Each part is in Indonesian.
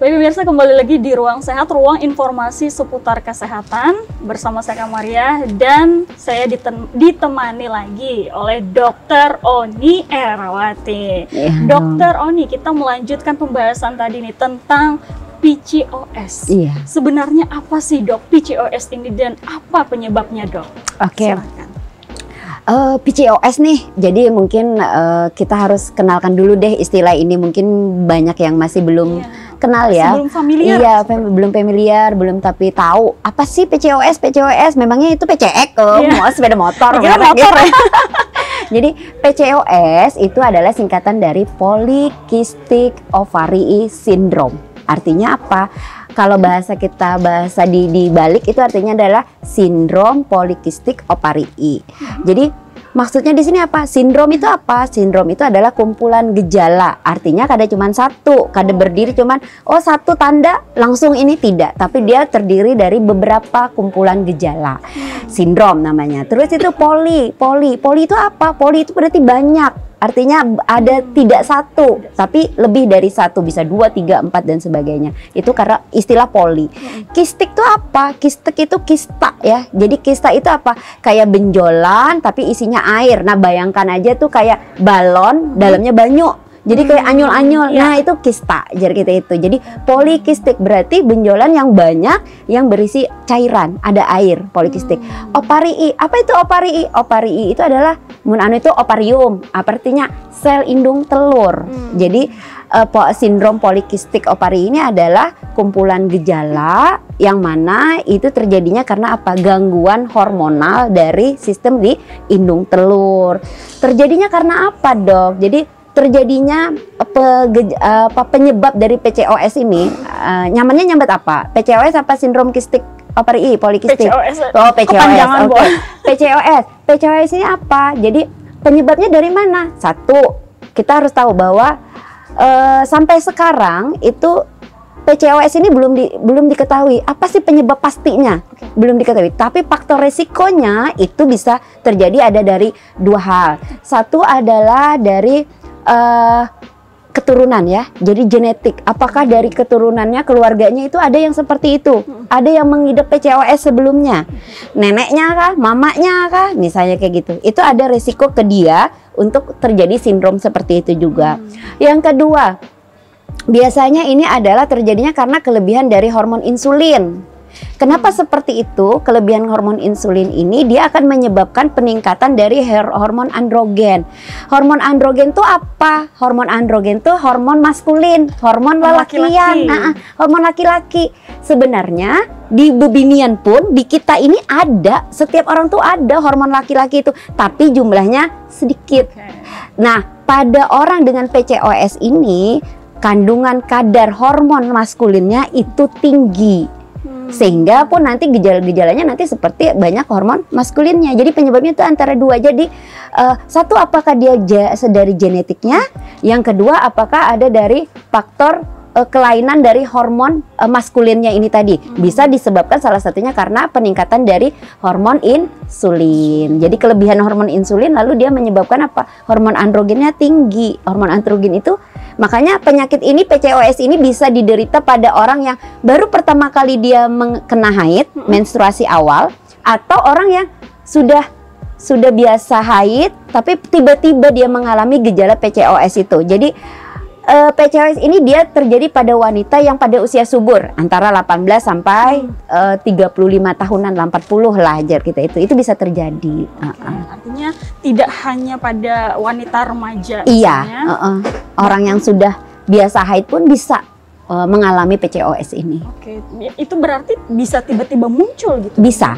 Baik pemirsa, kembali lagi di Ruang Sehat, ruang informasi seputar kesehatan bersama saya Kamaria, dan saya ditemani lagi oleh Dr. Oni Erawati. Dr. Oni, kita melanjutkan pembahasan tadi nih tentang PCOS. Sebenarnya apa sih dok PCOS ini dan apa penyebabnya dok? Silakan. PCOS nih, jadi mungkin kita harus kenalkan dulu deh istilah ini. Mungkin banyak yang masih belum kenal ya. Belum familiar. Iya, belum familiar, belum tapi tahu apa sih PCOS. PCOS memangnya itu PCX mau sepeda motor, motor ya. Jadi PCOS itu adalah singkatan dari Polycystic Ovary Syndrome. Artinya apa? Kalau bahasa di balik itu artinya adalah sindrom polikistik ovary. Jadi maksudnya di sini apa? Sindrom itu apa? Sindrom itu adalah kumpulan gejala. Artinya kada cuma satu, kada berdiri cuman satu tanda langsung ini, tidak, tapi dia terdiri dari beberapa kumpulan gejala. Sindrom namanya. Terus itu poli itu apa? Poli itu berarti banyak. Artinya ada tidak satu, tapi lebih dari satu, bisa 2, 3, 4 dan sebagainya. Itu karena istilah poli. Kistik itu apa? Kistik itu kista ya. Jadi kista itu apa? Kayak benjolan tapi isinya air. Nah bayangkan aja tuh kayak balon dalamnya banyu. Jadi kayak anyul-anyul, nah itu kista, jar kita itu. Jadi polikistik berarti benjolan yang banyak yang berisi cairan, ada air, polikistik. Ovary, apa itu ovary? Ovary itu adalah itu ovarium, artinya sel indung telur. Jadi sindrom polikistik ovary ini adalah kumpulan gejala yang mana itu terjadinya karena apa? Gangguan hormonal dari sistem di indung telur. Terjadinya karena apa dok? Jadi terjadinya penyebab dari PCOS ini, nyamannya nyambat apa? PCOS apa sindrom kistik ovary polikistik? PCOS. PCOS. PCOS. PCOS ini apa? Jadi penyebabnya dari mana? Satu, kita harus tahu bahwa sampai sekarang itu PCOS ini belum diketahui apa sih penyebab pastinya, belum diketahui. Tapi faktor resikonya itu bisa terjadi ada dari dua hal. Satu adalah dari keturunan ya, jadi genetik. Apakah dari keturunannya, keluarganya itu ada yang seperti itu, ada yang mengidap PCOS sebelumnya, neneknya kah, mamanya kah, misalnya kayak gitu. Itu ada resiko ke dia untuk terjadi sindrom seperti itu juga. Yang kedua, biasanya ini adalah terjadinya karena kelebihan dari hormon insulin. Kenapa seperti itu? Kelebihan hormon insulin ini dia akan menyebabkan peningkatan dari hormon androgen. Hormon androgen itu apa? Hormon androgen itu hormon maskulin, hormon lelakian, hormon laki-laki. Sebenarnya di bebinian pun di kita ini ada, setiap orang tuh ada hormon laki-laki itu, tapi jumlahnya sedikit. Nah, pada orang dengan PCOS ini kandungan kadar hormon maskulinnya itu tinggi. Sehingga pun nanti gejala-gejalanya nanti seperti banyak hormon maskulinnya. Jadi penyebabnya itu antara dua. Jadi satu, apakah dia dari genetiknya? Yang kedua, apakah ada dari faktor kelainan dari hormon maskulinnya ini tadi? Bisa disebabkan salah satunya karena peningkatan dari hormon insulin. Jadi kelebihan hormon insulin lalu dia menyebabkan apa? Hormon androgennya tinggi. Hormon androgen itu, makanya penyakit ini, PCOS ini bisa diderita pada orang yang baru pertama kali dia kena haid, menstruasi awal, atau orang yang sudah biasa haid tapi tiba-tiba dia mengalami gejala PCOS itu. Jadi PCOS ini dia terjadi pada wanita yang pada usia subur antara 18 sampai 35 tahunan, 40 lah ajar kita itu bisa terjadi. Artinya tidak hanya pada wanita remaja. Iya, orang yang sudah biasa haid pun bisa mengalami PCOS ini. Itu berarti bisa tiba-tiba muncul gitu? Bisa.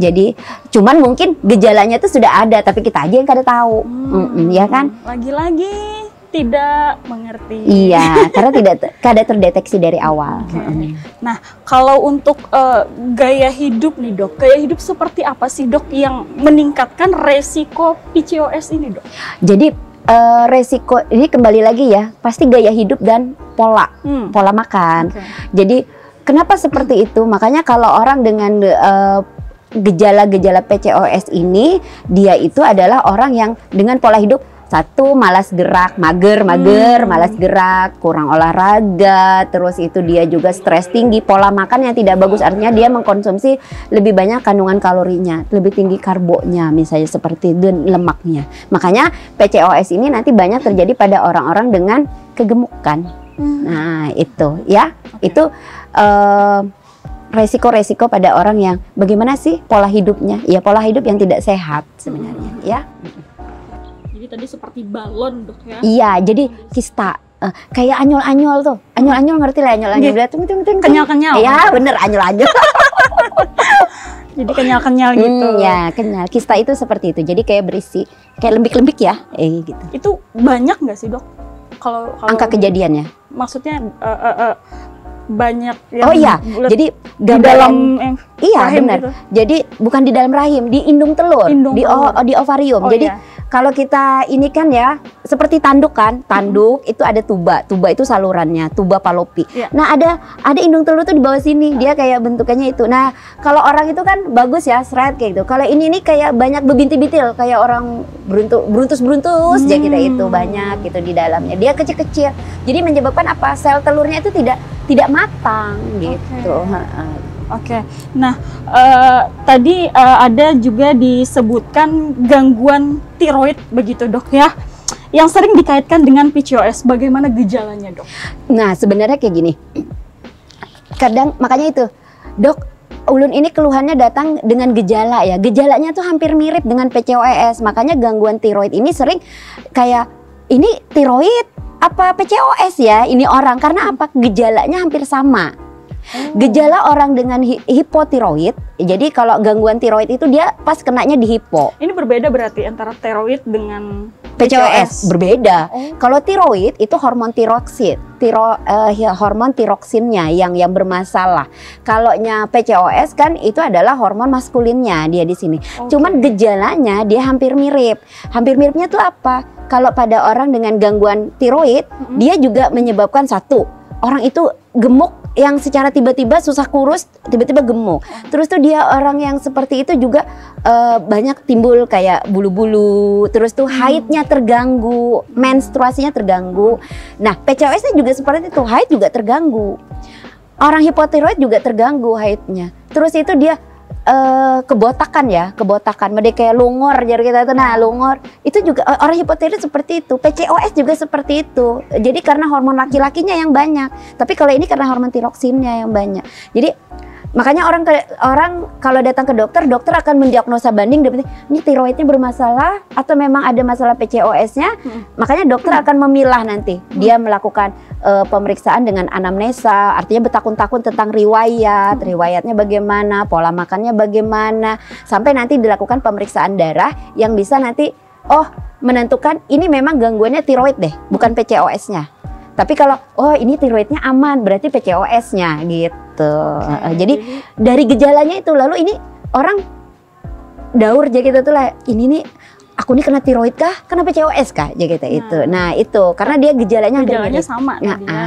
Jadi cuman mungkin gejalanya itu sudah ada tapi kita aja yang kada tahu, ya kan? Lagi-lagi tidak mengerti. Iya, karena kada terdeteksi dari awal. Nah, kalau untuk gaya hidup nih dok, gaya hidup seperti apa sih dok yang meningkatkan resiko PCOS ini dok? Jadi resiko ini kembali lagi ya, pasti gaya hidup dan pola makan. Jadi kenapa seperti itu? Makanya kalau orang dengan gejala-gejala PCOS ini, dia itu adalah orang yang dengan pola hidup Satu, malas gerak, malas gerak, kurang olahraga, terus itu dia juga stres tinggi, pola makan yang tidak bagus, artinya dia mengkonsumsi lebih banyak kandungan kalorinya, lebih tinggi karbonya misalnya seperti itu, dan lemaknya. Makanya PCOS ini nanti banyak terjadi pada orang-orang dengan kegemukan. Nah itu ya, itu resiko-resiko pada orang yang bagaimana sih pola hidupnya? Ya pola hidup yang tidak sehat sebenarnya ya. Jadi tadi seperti balon dok ya? Iya, jadi kista. Kayak anyol-anyol tuh. Anyol-anyol ngerti lah anyol-anyol. Kenyal-kenyal. Ya bener anyol-anyol. Jadi kenyal-kenyal gitu. Ya kenyal. Kista itu seperti itu. Jadi kayak berisi, kayak lembik-lembik ya. Gitu. Itu banyak nggak sih dok? Kalau angka kejadiannya? Maksudnya banyak yang oh iya, jadi di dalam iya rahim benar. gitu. Jadi bukan di dalam rahim, di indung telur, di ovarium. Jadi iya. Kalau kita ini kan ya seperti tanduk kan, tanduk itu ada tuba itu salurannya, tuba Fallopi. Nah ada indung telur tuh di bawah sini, dia kayak bentukannya itu. Nah kalau orang itu kan bagus ya, seret kayak gitu. Kalau ini kayak banyak bebintil-bintil, kayak orang beruntus ya kita itu banyak gitu di dalamnya. Dia kecil-kecil, jadi menyebabkan apa? Sel telurnya itu tidak matang gitu. Oke. Nah, tadi ada juga disebutkan gangguan tiroid begitu dok ya, yang sering dikaitkan dengan PCOS. Bagaimana gejalanya dok? Nah sebenarnya kayak gini, kadang makanya itu dok, ulun ini keluhannya datang dengan gejala ya, gejalanya tuh hampir mirip dengan PCOS. Makanya gangguan tiroid ini sering kayak ini tiroid apa PCOS ya ini orang, karena apa? Gejalanya hampir sama. Gejala orang dengan hipotiroid, jadi kalau gangguan tiroid itu dia pas kenanya di hipo. Ini berbeda berarti antara tiroid dengan PCOS? Berbeda. Kalau tiroid itu hormon tiroksin, hormon tiroksinnya yang bermasalah. Kalau PCOS kan itu adalah hormon maskulinnya dia di sini. Cuman gejalanya dia hampir mirip. Hampir miripnya tuh apa? Kalau pada orang dengan gangguan tiroid, dia juga menyebabkan satu, orang itu gemuk yang secara tiba-tiba susah kurus, tiba-tiba gemuk. Terus tuh dia orang yang seperti itu juga banyak timbul kayak bulu-bulu. Terus tuh haidnya terganggu, menstruasinya terganggu. Nah PCOS-nya juga seperti itu, haid juga terganggu. Orang hipotiroid juga terganggu haidnya. Terus itu dia kebotakan, mereka kayak lungor jadi kita itu. Nah lungor itu juga orang hipotiroid seperti itu, PCOS juga seperti itu. Jadi karena hormon laki-lakinya yang banyak, tapi kalau ini karena hormon tiroksinnya yang banyak. Jadi makanya orang kalau datang ke dokter akan mendiagnosa banding, ini tiroidnya bermasalah atau memang ada masalah PCOS-nya. Makanya dokter akan memilah nanti. Dia melakukan pemeriksaan dengan anamnesa, artinya bertakun-takun tentang riwayatnya bagaimana, pola makannya bagaimana, sampai nanti dilakukan pemeriksaan darah yang bisa nanti menentukan ini memang gangguannya tiroid deh, bukan PCOS-nya. Tapi kalau ini tiroidnya aman, berarti PCOS-nya gitu. Jadi dari gejalanya itu, lalu ini orang daur aja gitu tuh lah, ini nih aku nih kena tiroid kah, kena PCOS kah, aja gitu itu. Nah itu karena dia gejalanya sama.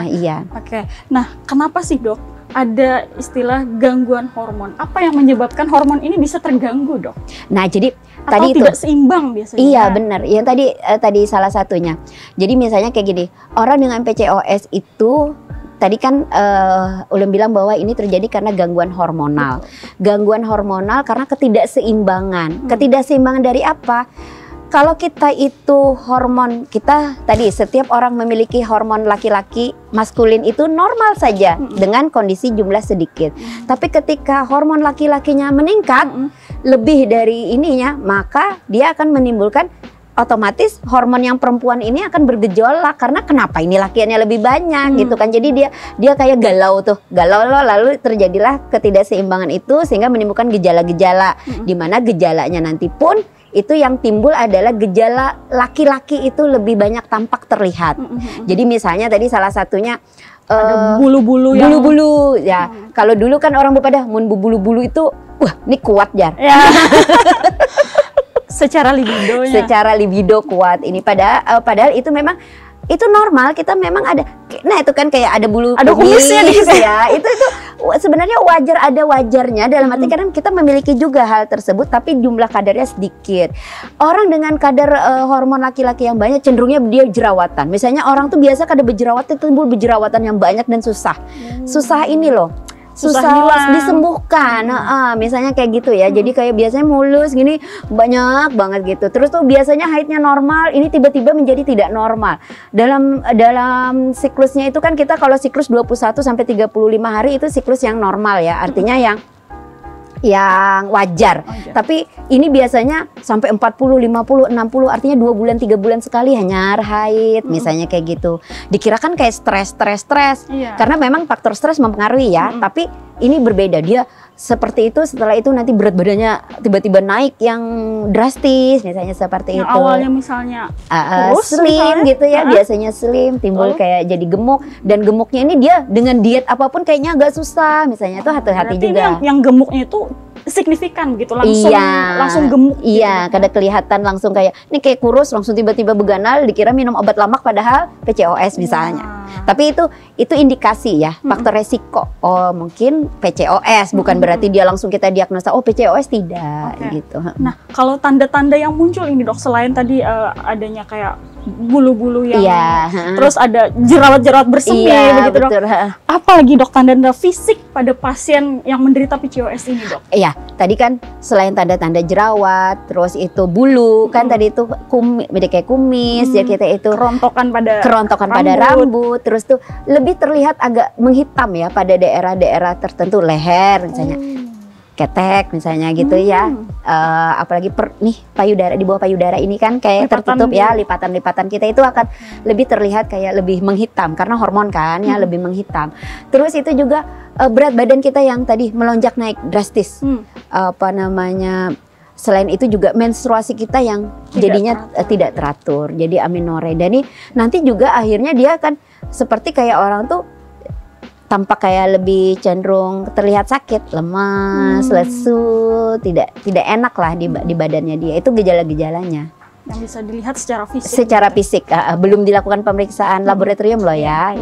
Iya. Oke. Nah kenapa sih dok ada istilah gangguan hormon? Apa yang menyebabkan hormon ini bisa terganggu dok? Nah jadi atau tadi tidak seimbang biasanya? Iya benar, yang tadi salah satunya. Jadi misalnya kayak gini, orang dengan PCOS itu tadi kan ulun bilang bahwa ini terjadi karena gangguan hormonal. Gangguan hormonal karena ketidakseimbangan. Ketidakseimbangan dari apa? Kalau kita itu hormon kita tadi, setiap orang memiliki hormon laki-laki maskulin itu normal saja dengan kondisi jumlah sedikit. Tapi ketika hormon laki-lakinya meningkat lebih dari ininya, maka dia akan menimbulkan otomatis hormon yang perempuan ini akan bergejolak, karena kenapa ini lakiannya lebih banyak gitu kan. Jadi dia kayak galau lalu terjadilah ketidakseimbangan itu sehingga menimbulkan gejala-gejala di mana gejalanya nanti pun itu yang timbul adalah gejala laki-laki itu lebih banyak tampak terlihat. Jadi misalnya tadi salah satunya ada bulu-bulu ya. Kalau dulu kan orang pada mun bulu-bulu itu wah ini kuat jar. Ya. Secara libido kuat ini padahal itu memang itu normal, kita memang ada. Nah itu kan kayak ada bulu kumisnya ya. Itu sebenarnya wajar, ada wajarnya dalam arti karena kita memiliki juga hal tersebut, tapi jumlah kadarnya sedikit. Orang dengan kadar hormon laki-laki yang banyak cenderungnya dia jerawatan. Misalnya orang tuh biasa kadar berjerawat itu timbul berjerawatan yang banyak dan susah. Susah ini loh. Susah disembuhkan, misalnya kayak gitu ya. Jadi kayak biasanya mulus gini banyak banget gitu. Terus tuh biasanya haidnya normal, ini tiba-tiba menjadi tidak normal. Dalam siklusnya itu kan kita kalau siklus 21 sampai 35 hari itu siklus yang normal ya. Artinya yang wajar. Tapi ini biasanya sampai 40, 50, 60, artinya 2 bulan, 3 bulan sekali hanya haid, misalnya kayak gitu. Dikirakan kayak stres. Karena memang faktor stres mempengaruhi ya, tapi ini berbeda. Dia seperti itu, setelah itu nanti berat badannya tiba-tiba naik yang drastis, misalnya seperti itu. Awalnya misalnya slim gitu ya, biasanya slim, timbul kayak jadi gemuk, dan gemuknya ini dia dengan diet apapun kayaknya agak susah, misalnya itu hati-hati juga. Yang gemuknya itu signifikan gitu, langsung gemuk. Iya, kadang kelihatan langsung kayak ini kayak kurus, langsung tiba-tiba beganal, dikira minum obat lemak padahal PCOS misalnya. Tapi itu indikasi ya, faktor resiko. Oh, mungkin PCOS, bukan berarti dia langsung kita diagnosa oh PCOS, tidak gitu. Nah, kalau tanda-tanda yang muncul ini dok, selain tadi adanya kayak bulu-bulu yang terus ada jerawat-jerawat bersemi begitu dok. Apa lagi dok tanda-tanda fisik pada pasien yang menderita PCOS ini dok? Iya, tadi kan selain tanda-tanda jerawat, terus itu bulu kan tadi itu kayak kumis ya, kita itu kerontokan pada rambut, terus tuh lebih terlihat agak menghitam ya pada daerah-daerah tertentu, leher misalnya. Ketek misalnya gitu ya, apalagi nih payudara, di bawah payudara ini kan kayak tertutup ya, lipatan-lipatan kita itu akan lebih terlihat kayak lebih menghitam karena hormon kan ya, lebih menghitam. Terus itu juga berat badan kita yang tadi melonjak naik drastis, selain itu juga menstruasi kita yang jadinya tidak teratur, jadi amenorre. Dan ini nanti juga akhirnya dia akan seperti kayak orang tuh tampak kayak lebih cenderung terlihat sakit, lemas, lesu, tidak enak lah di badannya dia. Itu gejala-gejalanya. Yang bisa dilihat secara fisik. Secara fisik, belum dilakukan pemeriksaan laboratorium loh ya.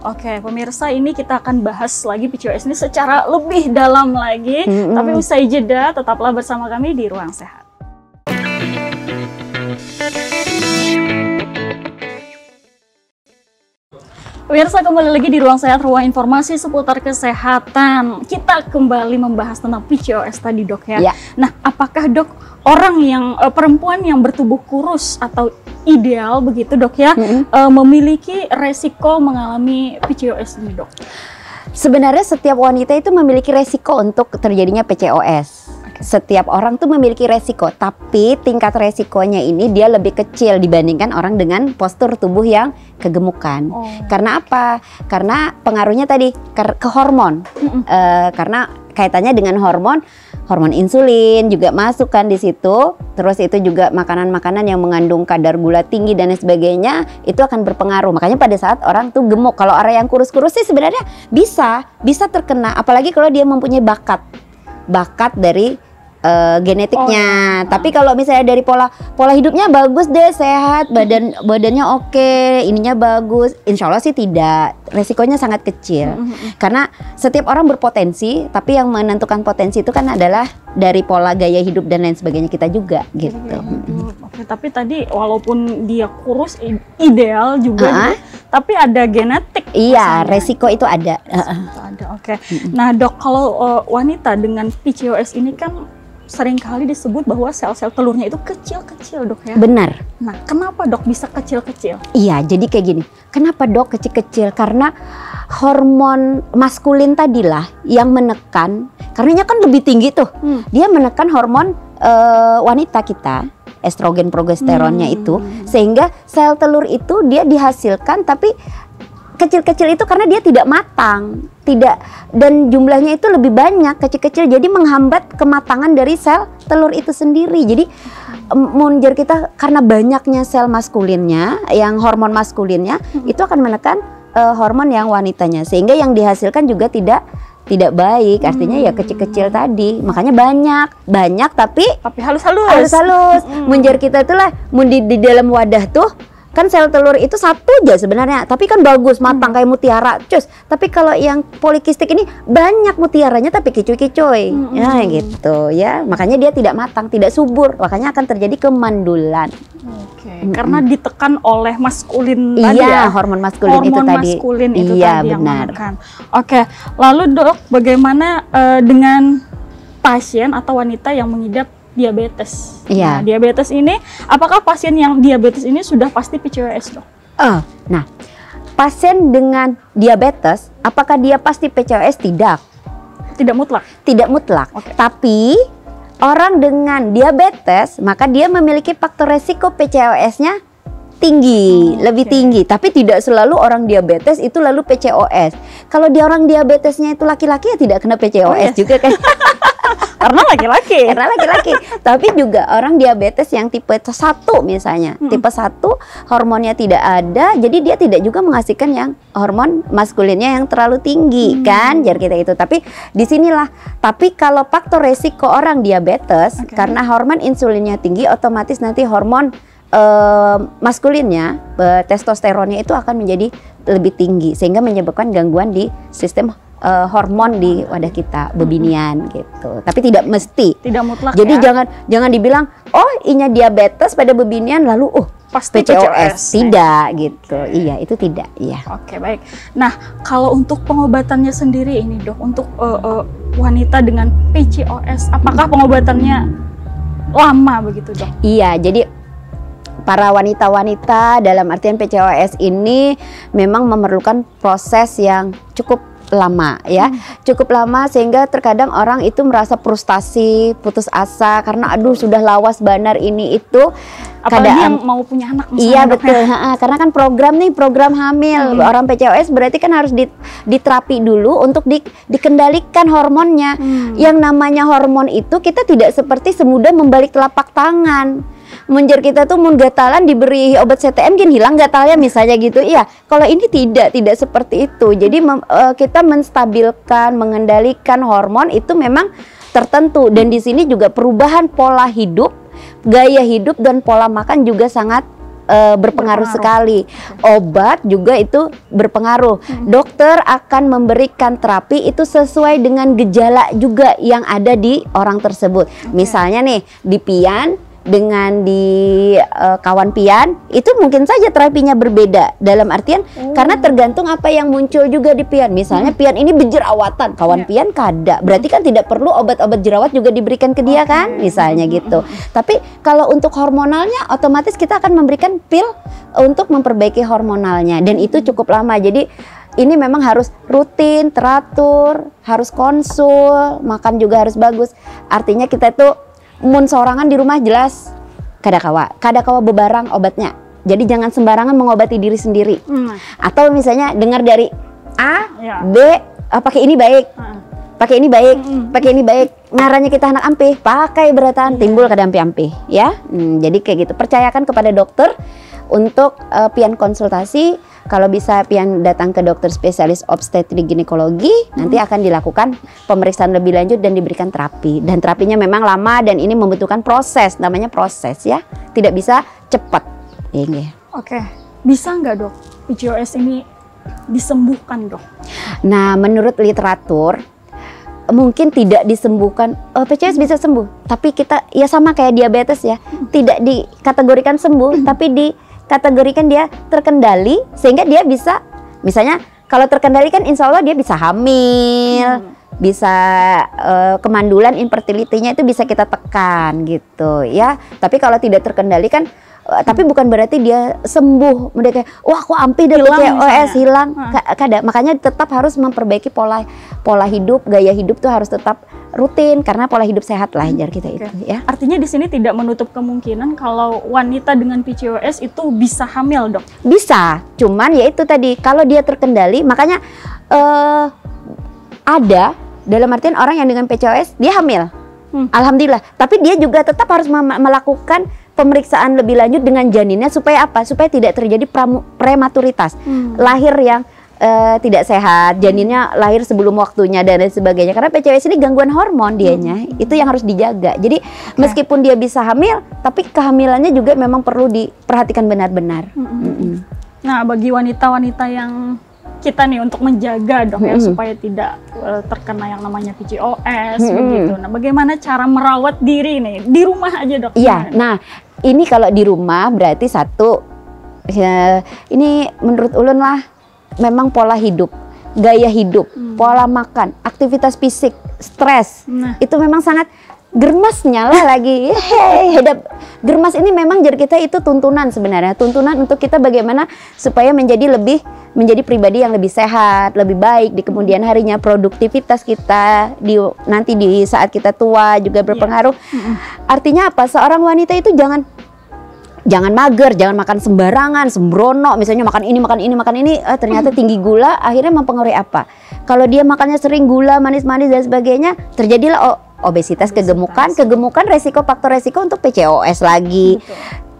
Oke, pemirsa, ini kita akan bahas lagi PCOS ini secara lebih dalam lagi. Tapi usai jeda, tetaplah bersama kami di Ruang Sehat. Pemirsa, kembali lagi di Ruang Sehat, ruang informasi seputar kesehatan. Kita kembali membahas tentang PCOS tadi dok ya. Nah, apakah dok orang yang perempuan yang bertubuh kurus atau ideal begitu dok ya, memiliki resiko mengalami PCOS ini dok? Sebenarnya setiap wanita itu memiliki resiko untuk terjadinya PCOS. Setiap orang tuh memiliki resiko, tapi tingkat resikonya ini dia lebih kecil dibandingkan orang dengan postur tubuh yang kegemukan. Karena apa? Karena pengaruhnya tadi ke hormon. Karena kaitannya dengan hormon insulin juga masuk kan di situ. Terus itu juga makanan-makanan yang mengandung kadar gula tinggi dan lain sebagainya, itu akan berpengaruh. Makanya pada saat orang tuh gemuk, kalau orang yang kurus-kurus sih sebenarnya bisa terkena, apalagi kalau dia mempunyai bakat dari genetiknya. Tapi kalau misalnya dari pola hidupnya bagus deh, sehat, badannya oke, ininya bagus, insya Allah sih tidak, resikonya sangat kecil. Karena setiap orang berpotensi, tapi yang menentukan potensi itu kan adalah dari pola gaya hidup dan lain sebagainya kita juga gitu. Oke, tapi tadi walaupun dia kurus ideal juga, tapi ada genetik. Iya, resiko itu ada. Oke. Nah dok, kalau wanita dengan PCOS ini kan seringkali disebut bahwa sel-sel telurnya itu kecil-kecil dok ya? Benar. Nah, kenapa dok bisa kecil-kecil? Iya, jadi kayak gini. Kenapa dok kecil-kecil? Karena hormon maskulin tadilah yang menekan, karenanya kan lebih tinggi tuh. Dia menekan hormon wanita kita, estrogen progesteronnya itu, sehingga sel telur itu dia dihasilkan tapi kecil-kecil itu karena dia tidak matang, dan jumlahnya itu lebih banyak, kecil-kecil, jadi menghambat kematangan dari sel telur itu sendiri. Jadi munjer kita karena banyaknya sel maskulinnya, yang hormon maskulinnya itu akan menekan hormon yang wanitanya, sehingga yang dihasilkan juga tidak baik, artinya ya kecil-kecil tadi. Makanya banyak tapi halus-halus. Munjer kita itulah di dalam wadah tuh Kan sel telur itu satu aja sebenarnya, tapi kan bagus, matang kayak mutiara, cus. Tapi kalau yang polikistik ini banyak mutiaranya tapi kicui-kicui. Ya gitu ya. Makanya dia tidak matang, tidak subur. Makanya akan terjadi kemandulan. Oke. Karena ditekan oleh maskulin tadi Iya, ya. hormon maskulin itu Hormon tadi. maskulin itu Iya, tadi yang benar. menekan. Oke. Lalu Dok, bagaimana dengan pasien atau wanita yang mengidap diabetes? Iya. Nah, diabetes ini, apakah pasien yang diabetes ini sudah pasti PCOS, Dok? Nah, pasien dengan diabetes, apakah dia pasti PCOS? Tidak. Tidak mutlak. Tidak mutlak. Oke. Tapi orang dengan diabetes, maka dia memiliki faktor resiko PCOS-nya tinggi, lebih tinggi. Tapi tidak selalu orang diabetes itu lalu PCOS. Kalau dia orang diabetesnya itu laki-laki ya tidak kena PCOS juga kan. Karena laki-laki. Karena laki-laki. Tapi juga orang diabetes yang tipe 1 misalnya. Tipe 1 hormonnya tidak ada, jadi dia tidak juga menghasilkan yang hormon maskulinnya yang terlalu tinggi kan, jar kita itu. Tapi disinilah. Tapi kalau faktor resiko orang diabetes karena hormon insulinnya tinggi, otomatis nanti hormon maskulinnya, testosteronnya itu akan menjadi lebih tinggi sehingga menyebabkan gangguan di sistem hormon di wadah kita, bebinian gitu. Tapi tidak mesti. Tidak mutlak. Jadi ya? jangan dibilang inya diabetes pada bebinian lalu pasti PCOS. Tidak gitu. Iya, itu tidak. Iya. Oke, baik. Nah, kalau untuk pengobatannya sendiri ini, Dok, untuk wanita dengan PCOS, apakah pengobatannya lama begitu, Dok? Iya, jadi para wanita-wanita dalam artian PCOS ini memang memerlukan proses yang cukup lama ya, cukup lama sehingga terkadang orang itu merasa frustasi, putus asa karena aduh sudah lawas banar ini itu. Apalagi yang mau punya anak misalnya. Iya betul, karena kan program hamil orang PCOS berarti kan harus diterapi dulu untuk dikendalikan hormonnya. Yang namanya hormon itu kita tidak seperti semudah membalik telapak tangan. Menjer kita tuh mun gatalan diberi obat CTM gini hilang gatalnya misalnya gitu. Iya, kalau ini tidak seperti itu. Jadi kita menstabilkan, mengendalikan hormon itu memang tertentu dan di sini juga perubahan pola hidup, gaya hidup dan pola makan juga sangat berpengaruh sekali. Obat juga itu berpengaruh. Dokter akan memberikan terapi itu sesuai dengan gejala juga yang ada di orang tersebut. Misalnya nih di pian dengan di kawan pian itu mungkin saja terapinya berbeda dalam artian karena tergantung apa yang muncul juga di pian. Misalnya pian ini berjerawatan, kawan pian kada, berarti kan tidak perlu obat-obat jerawat juga diberikan ke dia kan, misalnya gitu. Tapi kalau untuk hormonalnya otomatis kita akan memberikan pil untuk memperbaiki hormonalnya dan itu cukup lama. Jadi ini memang harus rutin, teratur, harus konsul, makan juga harus bagus. Artinya kita itu mun sorangan di rumah jelas kada kawa bebarang obatnya. Jadi jangan sembarangan mengobati diri sendiri. Atau misalnya dengar dari A, B, pakai ini baik. Pakai ini baik, pakai ini baik. Ngaranya kita anak ampe, pakai beratan timbul kada ampe-ampe ya. Jadi kayak gitu. Percayakan kepada dokter untuk pian konsultasi. Kalau bisa pian datang ke dokter spesialis obstetrik ginekologi, nanti akan dilakukan pemeriksaan lebih lanjut dan diberikan terapi. Dan terapinya memang lama dan ini membutuhkan proses, namanya proses ya. Tidak bisa cepat. Ini. Oke, bisa nggak Dok PCOS ini disembuhkan, Dok? Nah, menurut literatur mungkin tidak disembuhkan. PCOS bisa sembuh, tapi kita ya sama kayak diabetes ya, tidak dikategorikan sembuh, tapi dikategorikan dia terkendali sehingga dia bisa, misalnya kalau terkendali kan insya Allah dia bisa hamil, bisa kemandulan, infertility-nya itu bisa kita tekan gitu ya. Tapi kalau tidak terkendali kan tapi bukan berarti dia sembuh. Mereka wah aku ampi dari PCOS hilang. Kada. Makanya tetap harus memperbaiki pola hidup, gaya hidup tuh harus tetap rutin karena pola hidup sehat lah jar kita itu ya. Artinya di sini tidak menutup kemungkinan kalau wanita dengan PCOS itu bisa hamil, Dok? Bisa, cuman ya itu tadi kalau dia terkendali, makanya ada dalam artian orang yang dengan PCOS dia hamil. Alhamdulillah, tapi dia juga tetap harus melakukan pemeriksaan lebih lanjut dengan janinnya supaya apa? Supaya tidak terjadi prematuritas, lahir yang tidak sehat, janinnya lahir sebelum waktunya dan lain sebagainya. Karena PCOS ini gangguan hormon dianya, itu yang harus dijaga. Jadi meskipun dia bisa hamil, tapi kehamilannya juga memang perlu diperhatikan benar-benar. Nah, bagi wanita-wanita yang kita nih untuk menjaga dok ya supaya tidak terkena yang namanya PCOS begitu. Nah, bagaimana cara merawat diri nih di rumah aja dok? Iya, nah ini kalau di rumah berarti satu, ya, ini menurut ulun lah memang pola hidup, gaya hidup, pola makan, aktivitas fisik, stres, itu memang sangat germasnya lah lagi. Germas ini memang jadi kita itu tuntunan sebenarnya, tuntunan untuk kita bagaimana supaya menjadi pribadi yang lebih sehat, lebih baik di kemudian harinya, produktivitas kita nanti di saat kita tua juga berpengaruh. Artinya apa? Seorang wanita itu jangan mager, jangan makan sembarangan, sembrono, misalnya makan ini, ternyata tinggi gula, akhirnya mempengaruhi apa? Kalau dia makannya sering gula, manis-manis dan sebagainya, terjadilah obesitas, kegemukan, faktor resiko untuk PCOS lagi.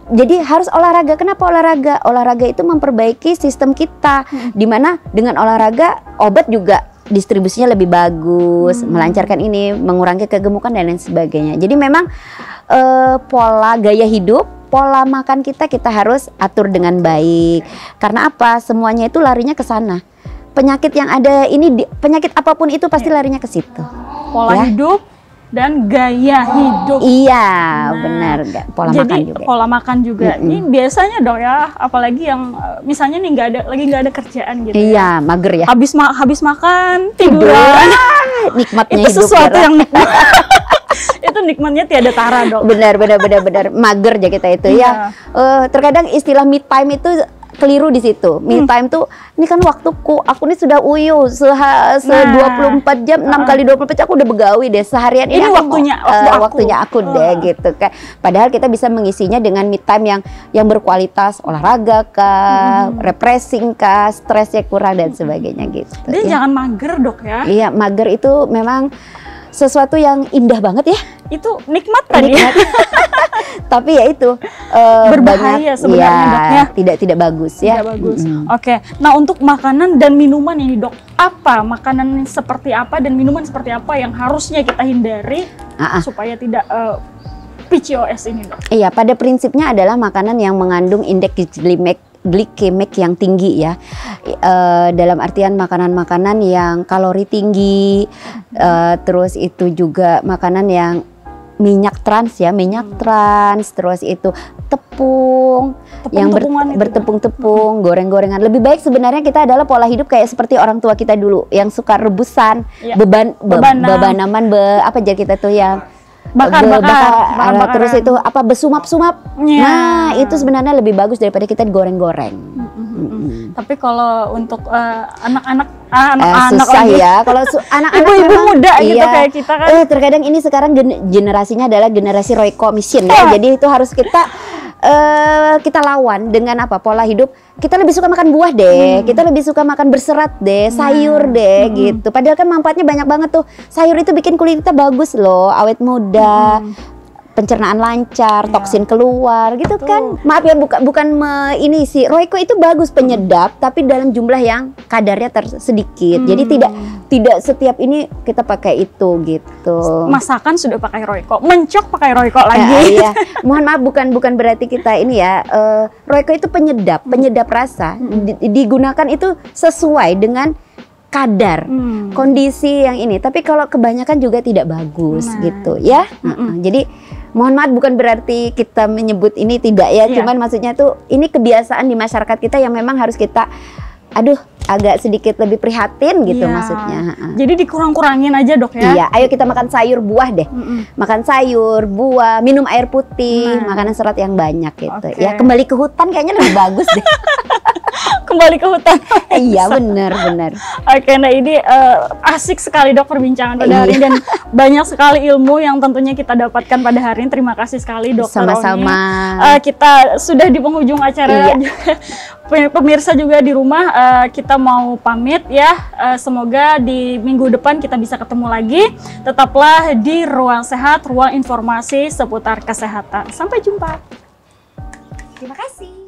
Jadi harus olahraga. Kenapa olahraga? Olahraga itu memperbaiki sistem kita, dimana dengan olahraga obat juga distribusinya lebih bagus, melancarkan ini, mengurangi kegemukan dan lain sebagainya. Jadi memang pola gaya hidup, pola makan kita harus atur dengan baik. Karena apa? Semuanya itu larinya ke sana. Penyakit yang ada ini, penyakit apapun itu pasti larinya ke situ. Pola hidup dan gaya hidup. Iya, benar. Pola makan juga. Pola makan juga. Ini biasanya dok ya, apalagi yang misalnya nih nggak ada kerjaan gitu. Iya, mager ya. Habis makan tiduran. Nikmatnya itu hidup. Sesuatu yang nikmat. Itu nikmatnya tiada tara dok. Benar. Mager aja kita itu ya. Terkadang istilah me time itu keliru di situ. Me time tuh, ini kan waktuku, aku ini sudah uyuh 24 jam, 6 kali 24 jam aku udah begawi deh seharian ini waktunya aku deh gitu kan. Padahal kita bisa mengisinya dengan me time yang berkualitas, olahraga kah, refreshing kah, stresnya kurang dan sebagainya gitu. Dan jangan mager dok ya. Iya, mager itu memang sesuatu yang indah banget ya. Itu nikmat tadi. Tapi ya itu berbahaya sebenarnya dok ya. Tidak bagus ya. Tidak bagus. Oke. Nah, untuk makanan dan minuman ini dok, apa makanan seperti apa dan minuman seperti apa yang harusnya kita hindari supaya tidak PCOS ini dok? Iya, pada prinsipnya adalah makanan yang mengandung indeks glikemik yang tinggi ya, dalam artian makanan-makanan yang kalori tinggi, terus itu juga makanan yang minyak trans, terus itu tepung yang bertepung-tepung, goreng-gorengan. Lebih baik sebenarnya kita adalah pola hidup kayak seperti orang tua kita dulu yang suka rebusan, bebanaman, apa aja kita tuh yang bakar, terus itu apa besumap-sumap. Nah, itu sebenarnya lebih bagus daripada kita digoreng-goreng. Tapi kalau untuk anak-anak susah ya. Kalau anak-anak ibu-ibu muda gitu kayak kita kan. Terkadang ini sekarang generasinya adalah generasi Royco mission ya. Jadi itu harus kita lawan dengan apa? Pola hidup. Kita lebih suka makan buah deh, kita lebih suka makan berserat deh, sayur deh gitu. Padahal kan manfaatnya banyak banget tuh. Sayur itu bikin kulit kita bagus loh, awet muda, pencernaan lancar, toksin keluar gitu kan. Maaf ya, bukan ini sih. Royco itu bagus penyedap, tapi dalam jumlah yang kadarnya sedikit. Jadi tidak setiap ini kita pakai itu gitu. Masakan sudah pakai Royco, mencok pakai Royco lagi. Iya. Mohon maaf, bukan berarti kita ini ya. Royco itu penyedap rasa. Digunakan itu sesuai dengan kadar kondisi yang ini. Tapi kalau kebanyakan juga tidak bagus gitu ya. Jadi mohon maaf, bukan berarti kita menyebut ini tidak ya. Cuman maksudnya tuh ini kebiasaan di masyarakat kita yang memang harus kita agak sedikit lebih prihatin gitu maksudnya. Jadi dikurang-kurangin aja dok ya. Iya, ayo kita makan sayur buah deh. Makan sayur, buah, minum air putih, makanan serat yang banyak gitu. Ya, kembali ke hutan kayaknya lebih bagus deh. Kembali ke hutan. Iya, benar. Oke, nah ini asik sekali dok perbincangan pada hari ini dan banyak sekali ilmu yang tentunya kita dapatkan pada hari ini. Terima kasih sekali dokter Sama-sama. Kita sudah di penghujung acara. Pemirsa juga di rumah, kita mau pamit ya. Semoga di minggu depan kita bisa ketemu lagi. Tetaplah di Ruang Sehat, ruang informasi seputar kesehatan. Sampai jumpa. Terima kasih.